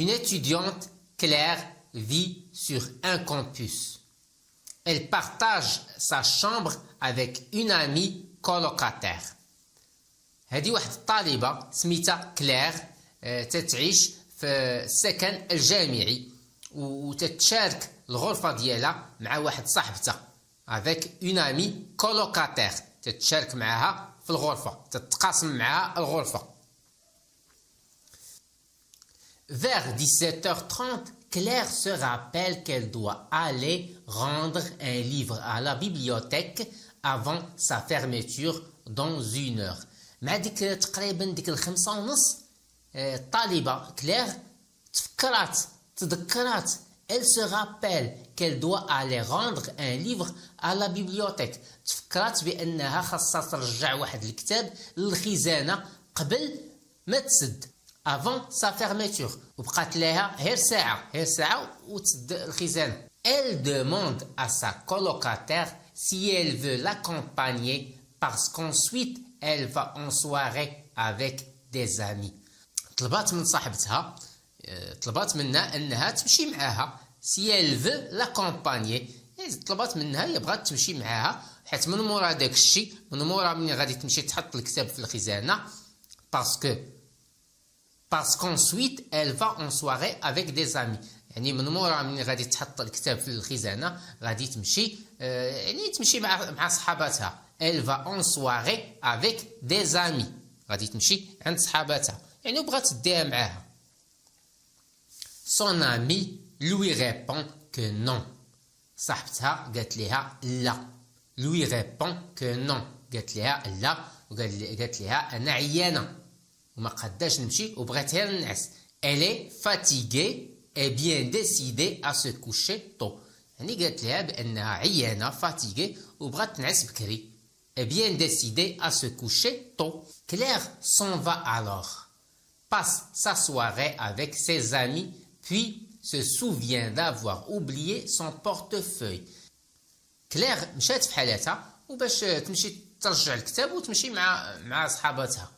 Une étudiante, Claire, vit sur un campus. Elle partage sa chambre avec une amie colocataire. هذه واحد الطالبة سميتها كلير تتعيش في السكن الجامعي وتتشارك الغرفة ديالها مع واحد صاحبتها avec une amie colocataire. تتشارك معها في الغرفة، تتقاسم معها الغرفة. Vers 17h30, Claire se rappelle qu'elle doit aller rendre un livre à la bibliothèque avant sa fermeture dans 1 heure. مع ديك تقريبا ديك 5:30 الطالبة كلير تذكرات elle se rappelle qu'elle doit aller rendre un livre à la bibliothèque. تفكرات بأنها خاصها ترجع واحد الكتاب للخزانة قبل ما تسد avant sa fermeture. وبقات لها غير ساعة وتسد الخزانة. Elle demande à sa colocataire si elle veut l'accompagner parce qu'ensuite elle va en soirée avec des amis. طلبات من صاحبتها طلبات منها انها تمشي معاها si elle veut l'accompagner. طلبات منها هي بغات تمشي معاها حيت من مورا داك الشيء من مورا ملي غادي تمشي تحط الكتاب في الخزانه parce qu'ensuite elle va en soirée avec des amis. يعني من مورا ملي غادي تحط الكتاب في الخزانه غادي تمشي يعني تمشي مع صحاباتها. Elle va en soirée avec des amis. غادي تمشي عند صحاباتها يعني بغات تديها معاها. Son ami lui répond que non. صاحبتها قالت لها لا. lui répond que non. قالت لها لا وقالت لها انا عيانه وما قداش نمشي وبغيت غير ننعس. Elle est fatiguée et bien décidée à se coucher tôt. يعني قالت لها بانها عيانه fatiguée وبغات تنعس بكري. est bien décidée à se coucher tôt. Claire s'en va alors, passe sa soirée avec ses amis, puis se souvient d'avoir oublié son portefeuille. Claire مشات في حالتها وباش تمشي ترجع الكتاب وتمشي مع صحاباتها.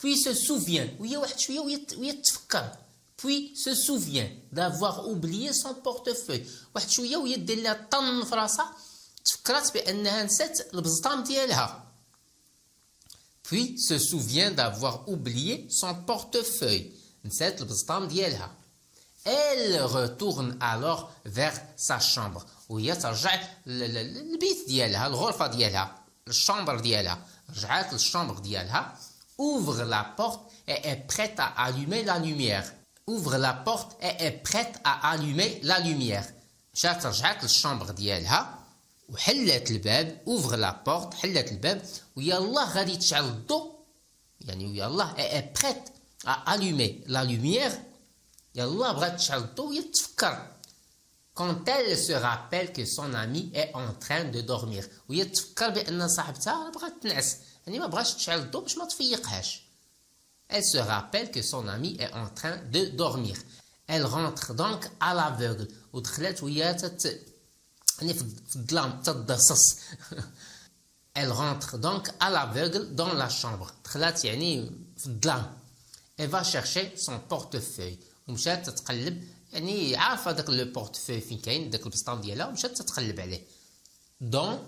Puis se souvient وهي واحد شويه وهي تفكر. Puis se souvient d'avoir oublié son portefeuille. واحد شويه وهي دير لها طن في راسها تفكرت بأنها نسات البزطام ديالها. Puis se souvient d'avoir oublié son portefeuille. نسات البزطام ديالها. Elle retourne alors vers sa chambre. وهي ترجع للبيت ديالها الغرفة ديالها الشامبر ديالها. رجعت للشامبر ديالها. Ouvre la porte et est prête à allumer la lumière. Ouvre la porte et est prête à allumer la lumière. مشات رجعت للشامبر ديالها وحلت الباب. اوفغ لا بورت حلت الباب ويلا غادي تشعل الضوء يعني ويلا اي بريت الومي لا لوميير يلا بغات تشعل الضوء وهي تفكر. quand elle se rappelle que son ami est en train de dormir وهي تفكر بان صاحبتها بغات تنعس يعني ما بغاش تشعل الضوء باش ما تفيقهاش. elle se rappelle que son ami est en train de dormir. elle rentre donc à l'aveugle ودخلت وهي يعني في الظلام تدصص. Elle rentre donc à l'aveugle dans la chambre. دخلت يعني في الظلام. Elle va chercher son portefeuille ومشات تتقلب يعني عارفه داك لو بورتفوي فين كاين داك البسطام ديالها ومشات تتقلب عليه. Donc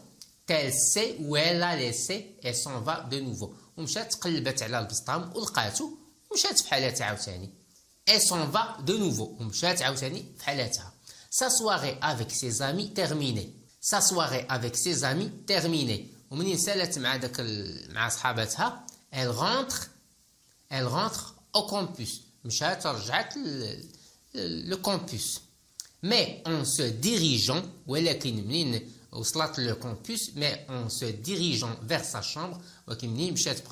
elle sait où elle l'a laissé et s'en va de nouveau. ومشات تقلبت على البسطام ولقاتو ومشات في حالتها عاوتاني. Elle s'en va de nouveau ومشات عاوتاني في حالتها. Sa soirée avec ses amis terminée. Sa soirée avec ses amis terminée. ومنين سالت مع صحاباتها elle rentre au campus. مشات رجعت le campus. Mais en se dirigeant ولكن منين وصلت le campus mais en se dirigeant vers sa chambre ولكن منين مشات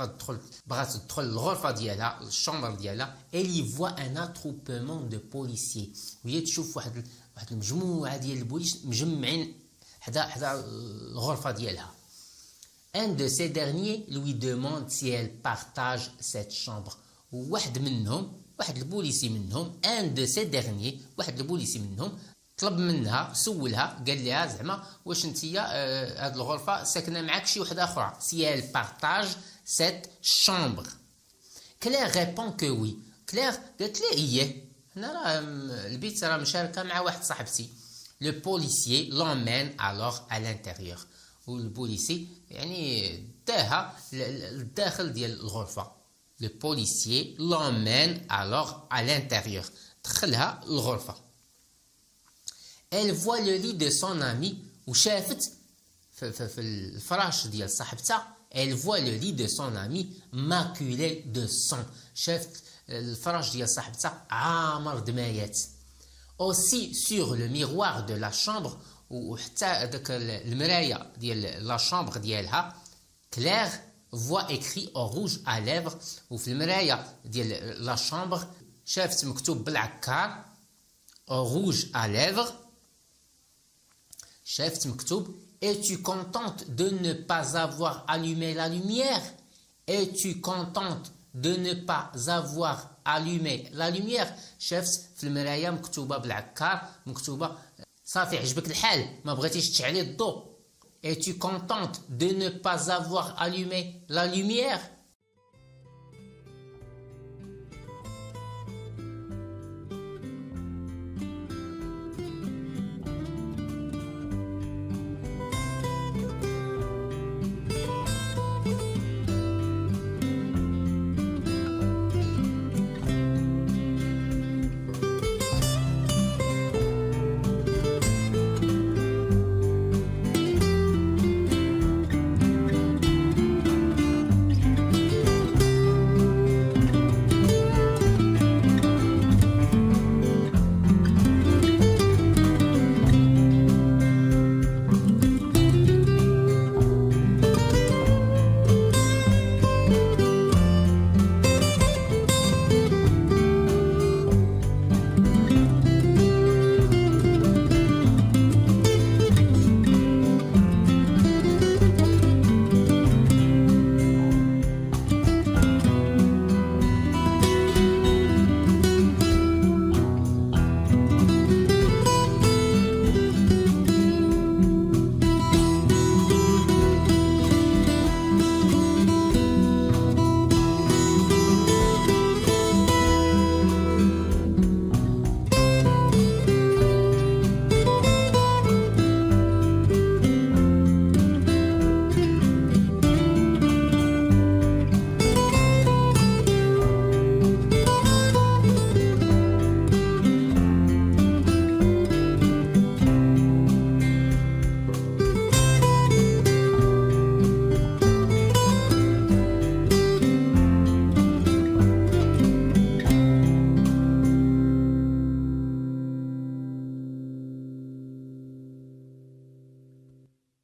بغات تدخل الغرفة ديالها الشامبر ديالها elle y voit un attroupement de policiers. وهي تشوف واحد المجموعة ديال البوليس مجمعين حدا الغرفة ديالها. Un de ces derniers lui demande si elle partage cette chambre. واحد البوليسي منهم un de ces derniers واحد البوليسي منهم طلب منها سولها قال لها زعما واش نتيا هاد الغرفة ساكنة معاك شي وحدة أخرى si elle partage cette chambre. Claire répond que oui. Claire قالت له إيه هنا راه البيت راه مشاركة مع واحد صاحبتي. لو بوليسيي لومين الوغ à l'intérieur. والبوليسي يعني داها للداخل ديال الغرفة. لو بوليسيي لومين الوغ à l'intérieur. دخلها للغرفة. Elle voit le lit de son ami. وشافت في الفراش ديال صاحبتها. Elle voit le lit de son ami maculé de sang. شافت الفراش ديال صاحبتها عامر دمايات. Aussi sur le miroir de la chambre. وحتى داك المراية ديال لا شامبر ديالها. Claire voit écrit au rouge à lèvres. وفي المراية ديال لا شامبر شافت مكتوب بالعكار au rouge à lèvres. شافت مكتوب Es-tu contente de ne pas avoir allumé la lumière? Es-tu contente de ne pas avoir allumé la lumière? شافت في المراية مكتوبة بالعكار مكتوبة صافي عجبك الحال ما بغيتيش تشعلي الضوء. Es-tu contente de ne pas avoir allumé la lumière?